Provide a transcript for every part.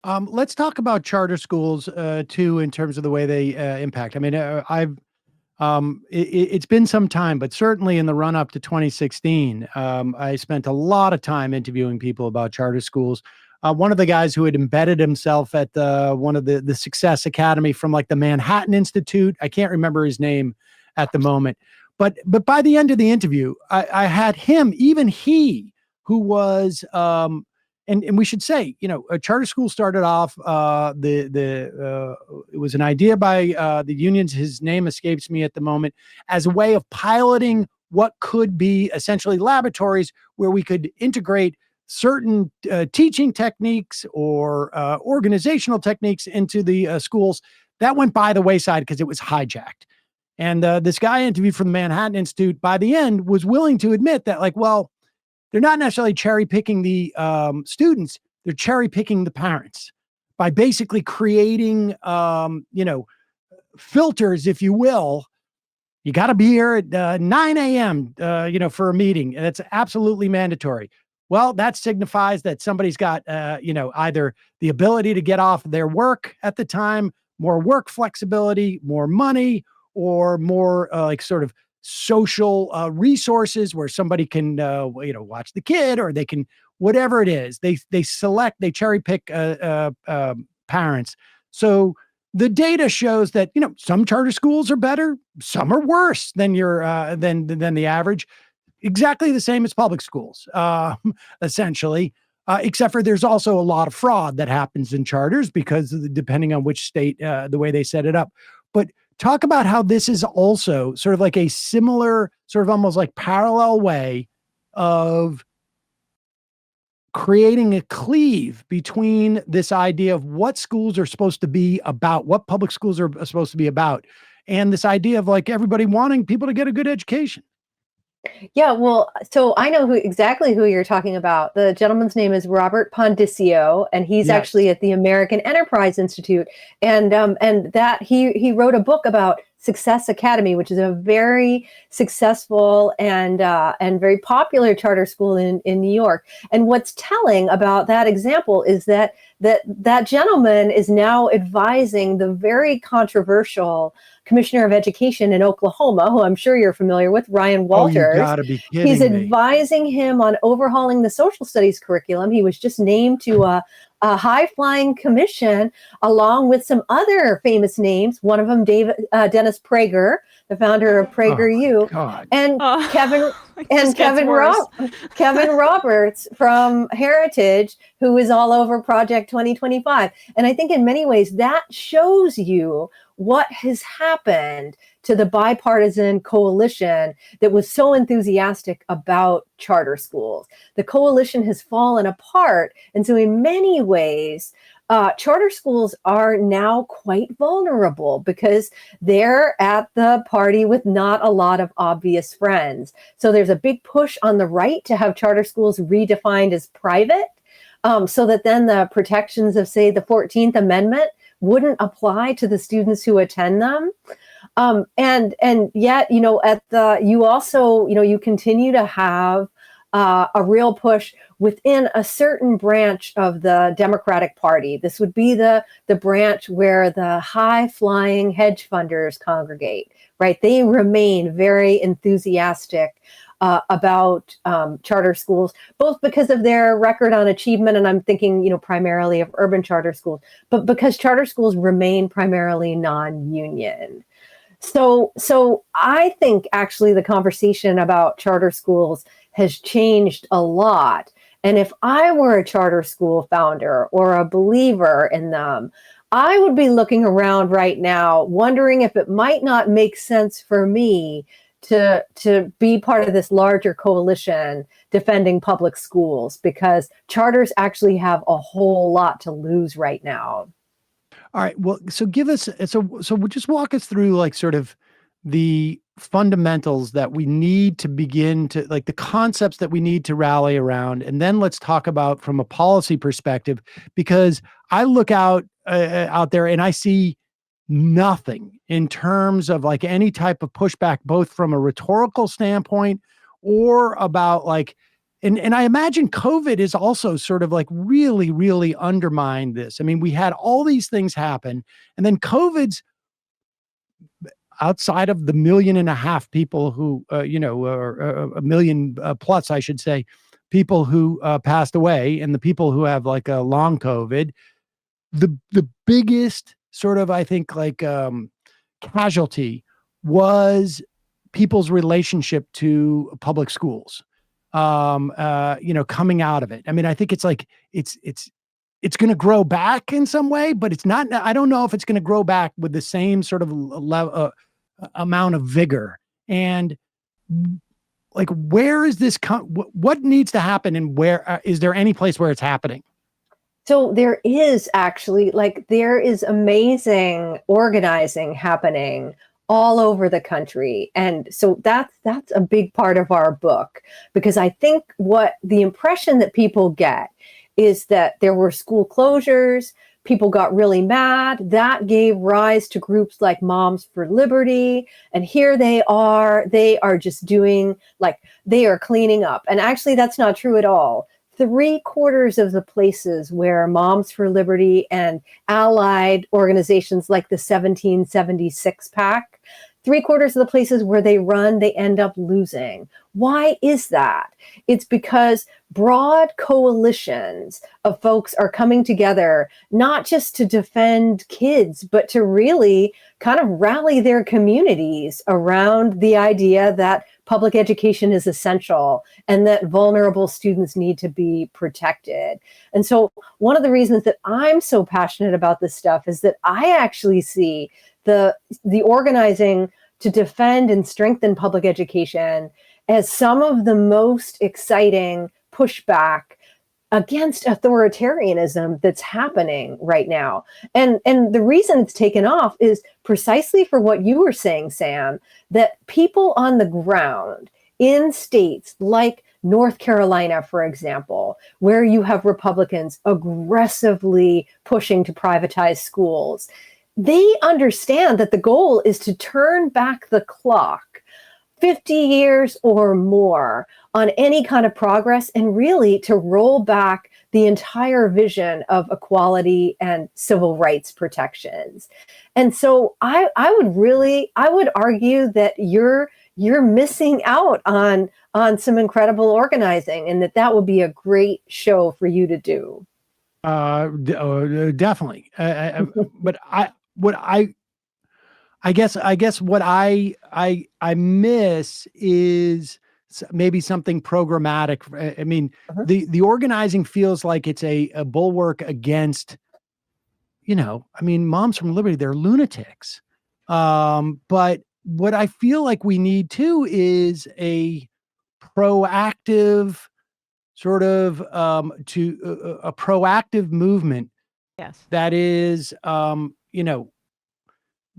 Let's talk about charter schools too, in terms of the way they impact. I mean, it's been some time, but certainly in the run up to 2016, I spent a lot of time interviewing people about charter schools. One of the guys who had embedded himself at one of the Success Academy from like the Manhattan Institute. I can't remember his name at the moment, but by the end of the interview, I had him, even he, who was and we should say, a charter school started off it was an idea by the unions. His name escapes me at the moment, as a way of piloting what could be essentially laboratories where we could integrate certain teaching techniques or organizational techniques into the schools. That went by the wayside because it was hijacked. And this guy interviewed from the Manhattan Institute by the end was willing to admit that, like, well, they're not necessarily cherry picking the students; they're cherry picking the parents by basically creating, filters, if you will. You got to be here at 9 a.m., for a meeting, and it's absolutely mandatory. Well, that signifies that somebody's got, either the ability to get off their work at the time, more work flexibility, more money, or more like sort of social resources where somebody can, watch the kid, or they can, whatever it is, they cherry pick parents. So the data shows that, some charter schools are better, some are worse than than the average. Exactly the same as public schools, essentially. Except for there's also a lot of fraud that happens in charters because depending on which state, the way they set it up. But talk about how this is also sort of like a similar, sort of almost like parallel way of creating a cleave between this idea of what schools are supposed to be about, what public schools are supposed to be about, and this idea of like everybody wanting people to get a good education. Yeah, well, so I know exactly who you're talking about. The gentleman's name is Robert Pondisio, and he's Yes. actually at the American Enterprise Institute, and that he wrote a book about Success Academy, which is a very successful and very popular charter school in New York. And what's telling about that example is that gentleman is now advising the very controversial Commissioner of Education in Oklahoma, who I'm sure you're familiar with, Ryan Oh, you Walters. gotta be He's kidding me. advising him on overhauling the social studies curriculum. He was just named to a high flying commission along with some other famous names. One of them, Dennis Prager, the founder of Oh my PragerU, God. and Oh, it just gets Kevin worse. Kevin Roberts from Heritage, who is all over Project 2025. And I think in many ways that shows you what has happened to the bipartisan coalition that was so enthusiastic about charter schools. The coalition has fallen apart. And so in many ways, charter schools are now quite vulnerable because they're at the party with not a lot of obvious friends. So there's a big push on the right to have charter schools redefined as private, so that then the protections of, say, the 14th Amendment wouldn't apply to the students who attend them. And yet, you also, you continue to have a real push within a certain branch of the Democratic Party. This would be the branch where the high flying hedge funders congregate, right? They remain very enthusiastic about charter schools, both because of their record on achievement, and I'm thinking, primarily of urban charter schools, but because charter schools remain primarily non-union. So I think actually the conversation about charter schools has changed a lot. And if I were a charter school founder or a believer in them, I would be looking around right now, wondering if it might not make sense for me to be part of this larger coalition defending public schools, because charters actually have a whole lot to lose right now. All right. Well, so give us just walk us through like sort of the fundamentals that we need to begin to, like, the concepts that we need to rally around, and then let's talk about from a policy perspective, because I look out there and I see nothing in terms of like any type of pushback, both from a rhetorical standpoint or about like and I imagine COVID is also sort of like really, really undermined this. I mean, we had all these things happen, and then COVID's outside of the 1.5 million people who, or a million plus, I should say, people who passed away, and the people who have like a long COVID, the biggest sort of, I think, like casualty was people's relationship to public schools. Coming out of it. I mean, I think it's like it's going to grow back in some way, but it's not. I don't know if it's going to grow back with the same sort of amount of vigor. And like, where is this? What needs to happen, and where is there any place where it's happening? So there is actually, like, there is amazing organizing happening all over the country. And so that's a big part of our book, because I think what the impression that people get is that there were school closures, people got really mad, that gave rise to groups like Moms for Liberty, and here they are just doing, like, they are cleaning up. And actually that's not true at all. 3/4 of the places where Moms for Liberty and allied organizations like the 1776 PAC, 3/4 of the places where they run, they end up losing. Why is that? It's because broad coalitions of folks are coming together, not just to defend kids, but to really kind of rally their communities around the idea that public education is essential and that vulnerable students need to be protected. And so one of the reasons that I'm so passionate about this stuff is that I actually see the organizing to defend and strengthen public education as some of the most exciting pushback against authoritarianism that's happening right now. And the reason it's taken off is precisely for what you were saying, Sam, that people on the ground in states like North Carolina, for example, where you have Republicans aggressively pushing to privatize schools, they understand that the goal is to turn back the clock 50 years or more on any kind of progress, and really to roll back the entire vision of equality and civil rights protections. And so I would argue that you're missing out on some incredible organizing, and that would be a great show for you to do. Definitely. But I guess what I miss is maybe something programmatic. I mean, the organizing feels like it's a bulwark against, I mean, Moms from Liberty, they're lunatics. But what I feel like we need too is a proactive sort of a proactive movement. Yes. That is,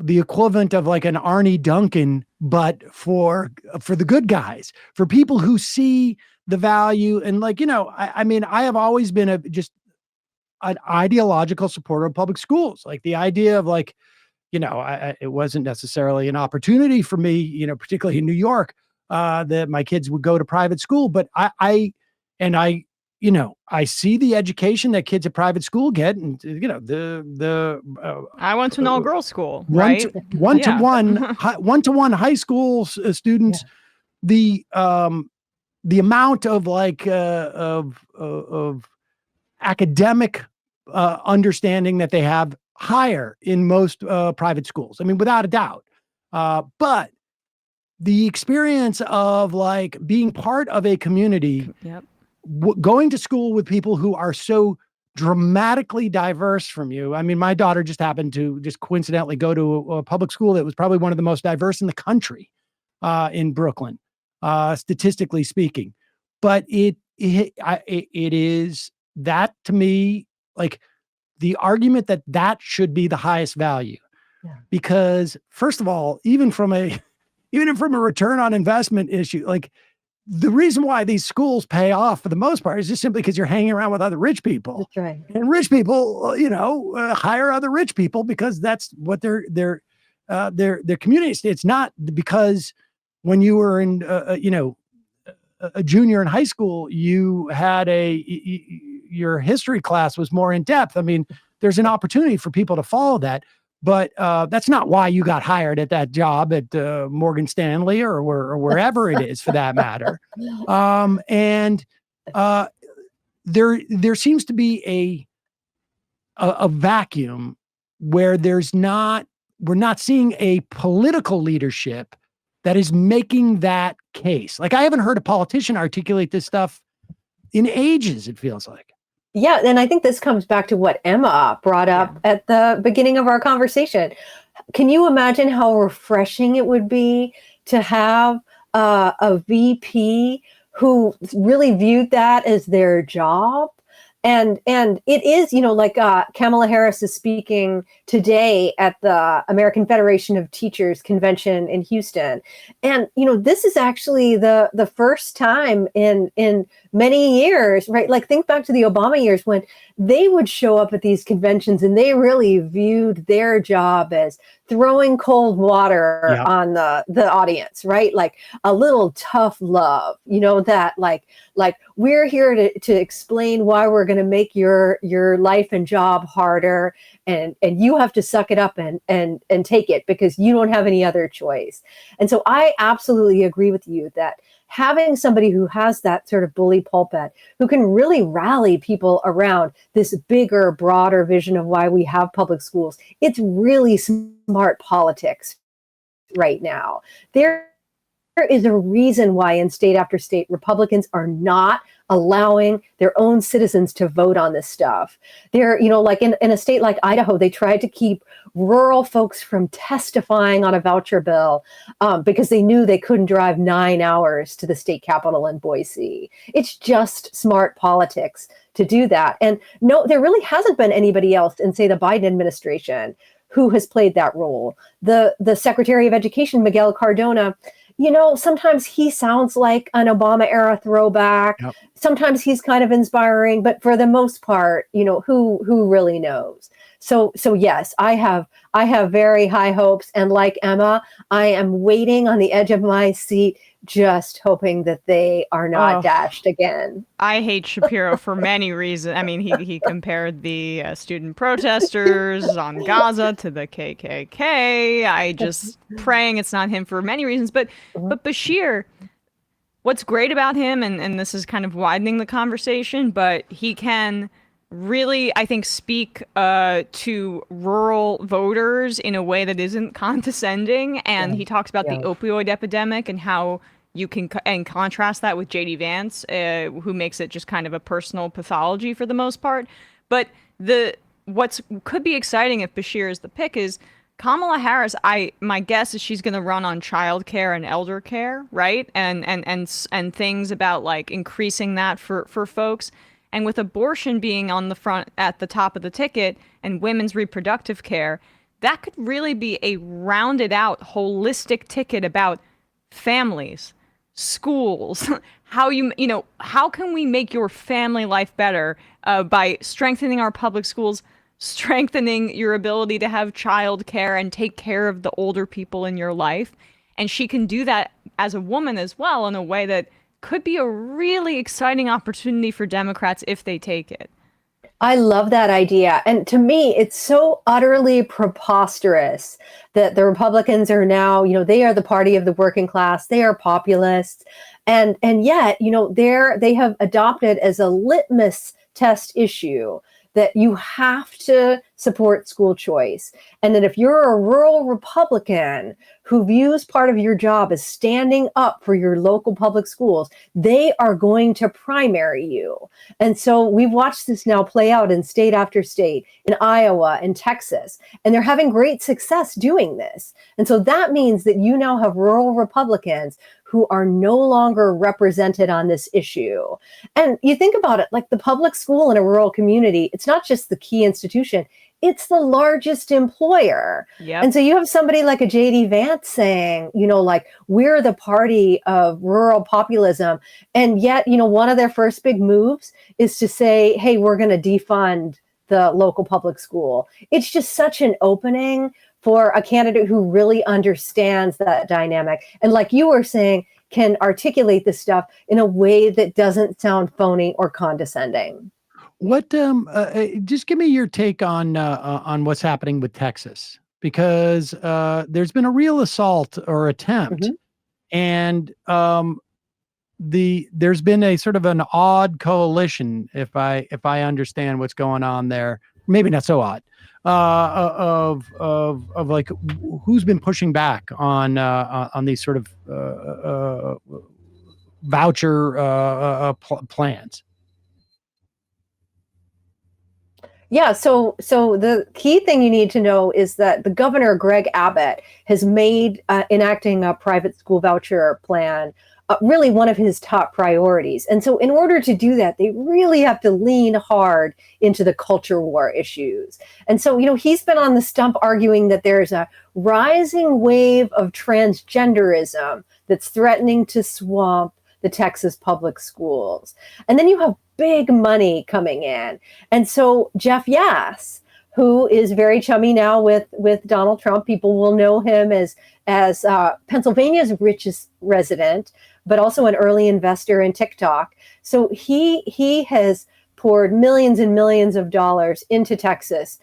the equivalent of like an Arnie Duncan, but for the good guys, for people who see the value. And like, I mean, I have always been just an ideological supporter of public schools. Like the idea of like, it wasn't necessarily an opportunity for me, particularly in New York, that my kids would go to private school, but I see the education that kids at private school get, and I went to an all girls school, one right? to one high school students. Yeah. The amount of like of academic understanding that they have higher in most private schools. I mean, without a doubt. But the experience of like being part of a community. Yep. Going to school with people who are so dramatically diverse from you. I mean, my daughter just happened to just coincidentally go to a public school that was probably one of the most diverse in the country, in Brooklyn, statistically speaking. But it is that, to me, like the argument that should be the highest value. Yeah. Because first of all, even from a return on investment issue, like, the reason why these schools pay off for the most part is just simply because you're hanging around with other rich people. That's right. And rich people, hire other rich people because that's what their community is. It's not because when you were in, a junior in high school, you had your history class was more in depth. I mean, there's an opportunity for people to follow that, but that's not why you got hired at that job at Morgan Stanley or wherever it is for that matter. And there seems to be a vacuum where we're not seeing a political leadership that is making that case. Like, I haven't heard a politician articulate this stuff in ages, it feels like. Yeah, and I think this comes back to what Emma brought up at the beginning of our conversation. Can you imagine how refreshing it would be to have a VP who really viewed that as their job? And it is, like Kamala Harris is speaking today at the American Federation of Teachers convention in Houston. And, this is actually the first time in many years, right? Like, think back to the Obama years when they would show up at these conventions and they really viewed their job as throwing cold water on the audience, right? Like a little tough love, that like we're here to explain why we're going to make your life and job harder, and you have to suck it up and take it because you don't have any other choice. And so I absolutely agree with you that having somebody who has that sort of bully pulpit, who can really rally people around this bigger, broader vision of why we have public schools, it's really smart politics right now. There is a reason why in state after state, Republicans are not allowing their own citizens to vote on this stuff. They're, like in a state like Idaho, they tried to keep rural folks from testifying on a voucher bill because they knew they couldn't drive 9 hours to the state capitol in Boise. It's just smart politics to do that. And no, there really hasn't been anybody else in, say, the Biden administration who has played that role. The Secretary of Education, Miguel Cardona, sometimes he sounds like an Obama era throwback. Yep. Sometimes he's kind of inspiring, but for the most part, who really knows? So yes, I have very high hopes. And like Emma, I am waiting on the edge of my seat, just hoping that they are not dashed again. I hate Shapiro for many reasons. I mean, he compared the student protesters on Gaza to the KKK. I just praying it's not him for many reasons. But Bashir, what's great about him, and this is kind of widening the conversation, but he can really, I think, speak to rural voters in a way that isn't condescending. And he talks about the opioid epidemic and how you can and contrast that with J.D. Vance, who makes it just kind of a personal pathology for the most part. But what's could be exciting if Bashir is the pick is Kamala Harris. My guess is she's going to run on childcare and elder care, right? And things about like increasing that for folks. And with abortion being on the front at the top of the ticket and women's reproductive care, that could really be a rounded out, holistic ticket about families, schools, how how can we make your family life better by strengthening our public schools, strengthening your ability to have child care and take care of the older people in your life. And she can do that as a woman as well in a way that could be a really exciting opportunity for Democrats if they take it. I love that idea. And to me, it's so utterly preposterous that the Republicans are now, they are the party of the working class. They are populists. And yet, they have adopted as a litmus test issue that you have to support school choice. And that if you're a rural Republican who views part of your job as standing up for your local public schools, they are going to primary you. And so we've watched this now play out in state after state, in Iowa and Texas, and they're having great success doing this. And so that means that you now have rural Republicans who are no longer represented on this issue. And you think about it, like the public school in a rural community, it's not just the key institution, it's the largest employer. Yep. And so you have somebody like a J.D. Vance saying, like, we're the party of rural populism. And yet, one of their first big moves is to say, hey, we're going to defund the local public school. It's just such an opening for a candidate who really understands that dynamic. And like you were saying, can articulate this stuff in a way that doesn't sound phony or condescending. What just give me your take on what's happening with Texas, because there's been a real assault or attempt, and there's been a sort of an odd coalition, if I understand what's going on there, maybe not so odd, of like who's been pushing back on these sort of voucher plans. Yeah, so the key thing you need to know is that the governor, Greg Abbott, has made enacting a private school voucher plan really one of his top priorities. And so in order to do that, they really have to lean hard into the culture war issues. And so, he's been on the stump arguing that there's a rising wave of transgenderism that's threatening to swamp the Texas public schools. And then you have big money coming in. And so Jeff Yass, who is very chummy now with Donald Trump, people will know him as Pennsylvania's richest resident, but also an early investor in TikTok. So he has poured millions and millions of dollars into Texas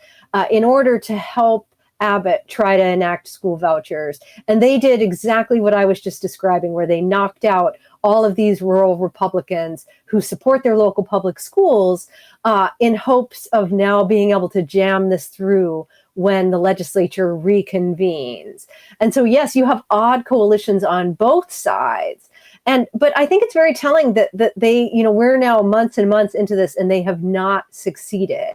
in order to help Abbott try to enact school vouchers. And they did exactly what I was just describing, where they knocked out all of these rural Republicans who support their local public schools in hopes of now being able to jam this through when the legislature reconvenes. And so, yes, you have odd coalitions on both sides. But I think it's very telling that they, we're now months and months into this and they have not succeeded.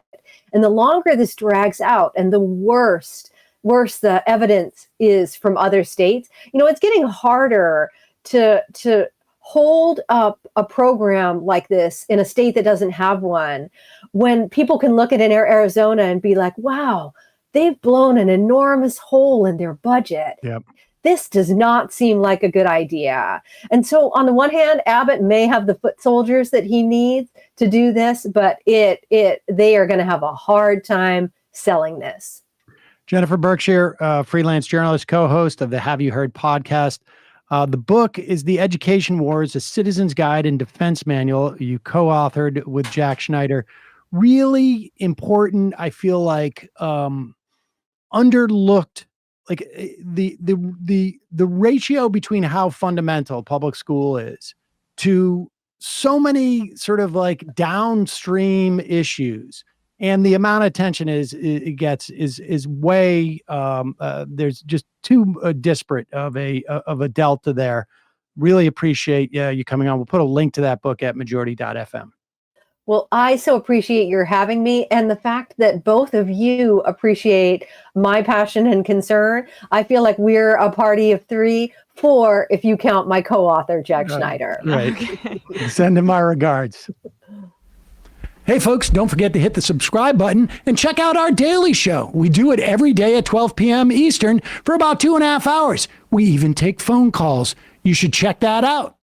And the longer this drags out and the worse the evidence is from other states, it's getting harder to hold up a program like this in a state that doesn't have one, when people can look at Arizona and be like, wow, they've blown an enormous hole in their budget. Yep. This does not seem like a good idea. And so on the one hand, Abbott may have the foot soldiers that he needs to do this, but they are going to have a hard time selling this. Jennifer Berkshire, freelance journalist, co-host of the Have You Heard podcast. The book is The Education Wars, A Citizen's Guide and Defense Manual. You co-authored with Jack Schneider. Really important, I feel like, underlooked, like the ratio between how fundamental public school is to so many sort of like downstream issues, and the amount of attention it gets is way there's just too disparate of a delta there. Really appreciate you coming on. We'll put a link to that book at majority.fm. Well, I so appreciate your having me, and the fact that both of you appreciate my passion and concern. I feel like we're a party of 3, 4 if you count my co-author, Jack Schneider. Right. Okay. Send him my regards. Hey, folks, don't forget to hit the subscribe button and check out our daily show. We do it every day at 12 p.m. Eastern for about 2.5 hours. We even take phone calls. You should check that out.